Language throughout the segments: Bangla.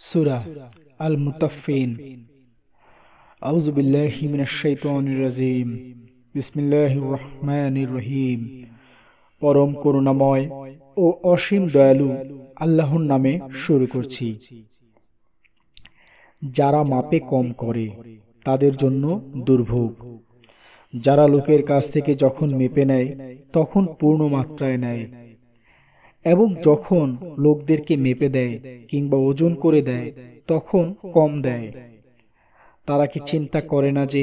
সূরা আল মুতাফফিন। আউযু বিল্লাহি মিনাশ শাইতানির রাজিম। বিসমিল্লাহির রহমানির রহিম। পরম করুণাময় ও অসীম দয়ালু আল্লাহর নামে শুরু করছি। যারা মাপে কম করে তাদের জন্য দুর্ভোগ। যারা লোকের কাছ থেকে যখন মেপে নেয় তখন পূর্ণ মাত্রায় নেয়, এবং যখন লোকদেরকে মেপে দেয় কিংবা ওজন করে দেয় তখন কম দেয়। তারা কি চিন্তা করে না যে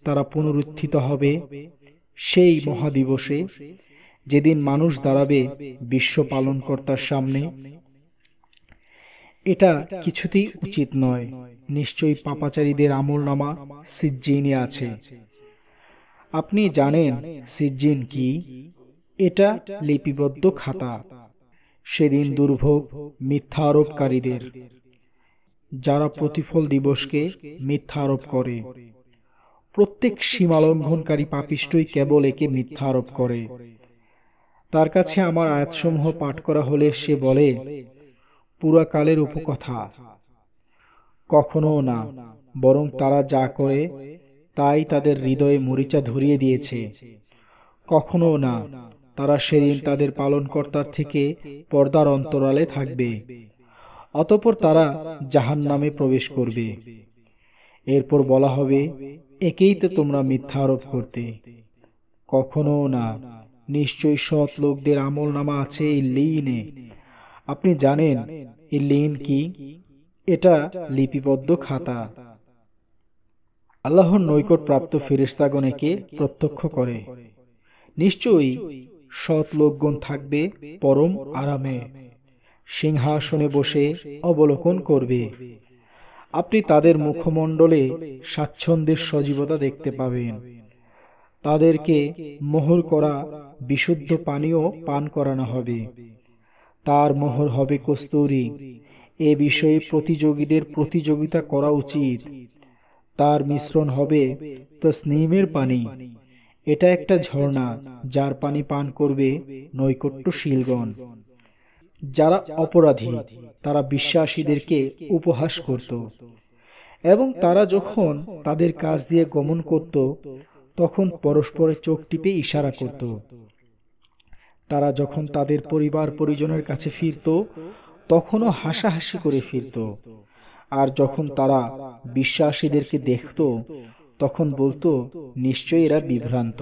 তারা পুনরুত্থিত হবে সেই মহাদিবসে, যেদিন মানুষ দাঁড়াবে বিশ্ব পালনকর্তার সামনে? এটা কিছুতেই উচিত নয়। নিশ্চয়ই পাপাচারীদের আমলনামা সিজ্জিনে আছে। আপনি জানেন সিজ্জিন কি? এটা লিপিবদ্ধ খাতা। সেদিন দুর্ভোগ মিথ্যা আরোপকারীদের, যারা প্রতিফল দিবসকে মিথ্যা আরোপ করে। প্রত্যেক সীমালঙ্ঘনকারী পাপিষ্ঠই কেবল একে মিথ্যা আরোপ করে। তার কাছে আমার আয়াতসমূহ পাঠ করা হলে সে বলে, পুরাকালের উপকথা। কখনো না, বরং তারা যা করে তাই তাদের হৃদয়ে মরিচা ধরিয়ে দিয়েছে। কখনো না, তারা সেদিন তাদের পালনকর্তার থেকে পর্দার অন্তরালে থাকবে, অতঃপর তারা জাহান্নামে প্রবেশ করবে। এরপর বলা হবে, একেই তো তোমরা মিথ্যা আরোপ করতে। কখনো না, নিশ্চয়ই সৎ লোকদের আমলনামা আছে ইল্লিয়িনে। আপনি জানেন ইল্লিয়িন কি? এটা লিপিবদ্ধ খাতা। আল্লাহর নৈকট প্রাপ্ত ফেরেশতাগণ একে প্রত্যক্ষ করে। নিশ্চয়ই সৎ লোকগণ থাকবে পরম আরামে, সিংহাসনে বসে অবলোকন করবে। আপনি তাদের মুখমণ্ডলে স্বাচ্ছন্দ্যের সজীবতা দেখতে পাবেন। তাদেরকে মোহর করা বিশুদ্ধ পানীয় পান করানো হবে। তার মোহর হবে কস্তুরী। এ বিষয়ে প্রতিযোগীদের প্রতিযোগিতা করা উচিত। তার মিশ্রণ হবে তসনিমের পানি। এটা একটা ঝর্ণা, যার পানি পান করবে নৈকট্যশীলগণ। যারা অপরাধী তারা বিশ্বাসীদেরকে উপহাস করত, এবং তারা যখন তাদের কাজ দিয়ে গমন করত তখন পরস্পরের চোখ টিপে ইশারা করত। তারা যখন তাদের পরিবার পরিজনের কাছে ফিরত তখনও হাসাহাসি করে ফিরত। আর যখন তারা বিশ্বাসীদেরকে দেখত তখন বলতো, নিশ্চয়ই এরা বিভ্রান্ত।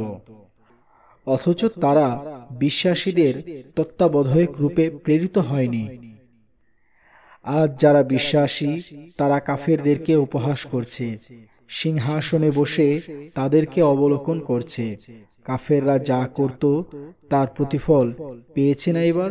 অথচ তারা বিশ্বাসীদের তত্ত্বাবধায়ক রূপে প্রেরিত হয়নি। আজ যারা বিশ্বাসী তারা কাফেরদেরকে উপহাস করছে, সিংহাসনে বসে তাদেরকে অবলোকন করছে। কাফেররা যা করত তার প্রতিফল পেয়েছে না এবার?